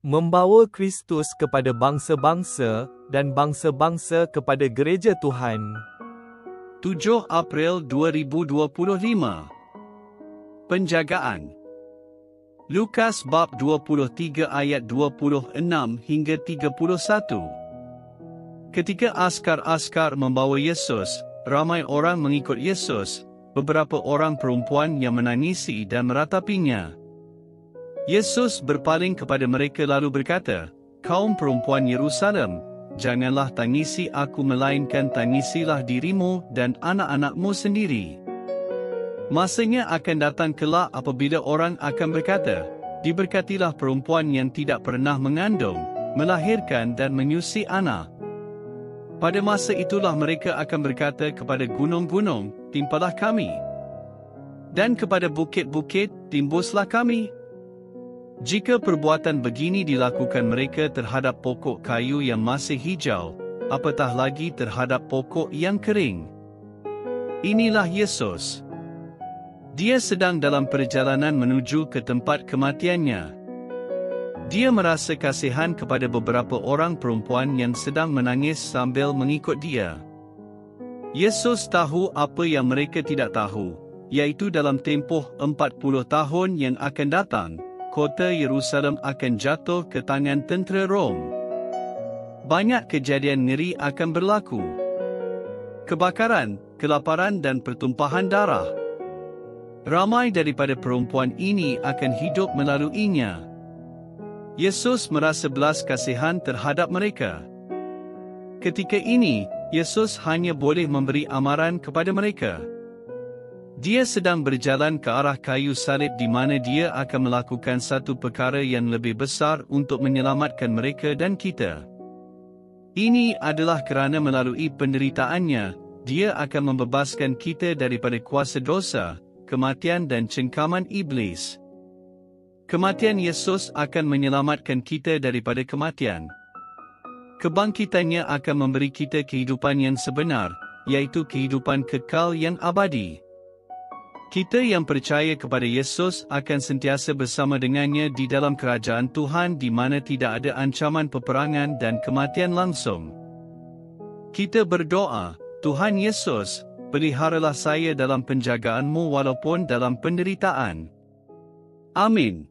membawa Kristus kepada bangsa-bangsa dan bangsa-bangsa kepada gereja Tuhan. 7 April 2025. Penjagaan. Lukas bab 23 ayat 26 hingga 31. Ketika askar-askar membawa Yesus, ramai orang mengikut Yesus, beberapa orang perempuan yang menangisi dan meratapinya. Yesus berpaling kepada mereka lalu berkata, "Kaum perempuan Yerusalem, janganlah tangisi aku melainkan tangisilah dirimu dan anak-anakmu sendiri. Masanya akan datang kelak apabila orang akan berkata, diberkatilah perempuan yang tidak pernah mengandung, melahirkan dan menyusui anak. Pada masa itulah mereka akan berkata kepada gunung-gunung, timpalah kami. Dan kepada bukit-bukit, timbuslah kami. Jika perbuatan begini dilakukan mereka terhadap pokok kayu yang masih hijau, apatah lagi terhadap pokok yang kering." Inilah Yesus. Dia sedang dalam perjalanan menuju ke tempat kematiannya. Dia merasa kasihan kepada beberapa orang perempuan yang sedang menangis sambil mengikut dia. Yesus tahu apa yang mereka tidak tahu, yaitu dalam tempoh 40 tahun yang akan datang, kota Yerusalem akan jatuh ke tangan tentera Rom. Banyak kejadian ngeri akan berlaku. Kebakaran, kelaparan dan pertumpahan darah. Ramai daripada perempuan ini akan hidup melaluinya. Yesus merasa belas kasihan terhadap mereka. Ketika ini, Yesus hanya boleh memberi amaran kepada mereka. Dia sedang berjalan ke arah kayu salib di mana dia akan melakukan satu perkara yang lebih besar untuk menyelamatkan mereka dan kita. Ini adalah kerana melalui penderitaannya, dia akan membebaskan kita daripada kuasa dosa, kematian dan cengkaman iblis. Kematian Yesus akan menyelamatkan kita daripada kematian. Kebangkitannya akan memberi kita kehidupan yang sebenar, yaitu kehidupan kekal yang abadi. Kita yang percaya kepada Yesus akan sentiasa bersama dengannya di dalam kerajaan Tuhan di mana tidak ada ancaman peperangan dan kematian langsung. Kita berdoa, "Tuhan Yesus, peliharalah saya dalam penjagaanmu walaupun dalam penderitaan." Amin.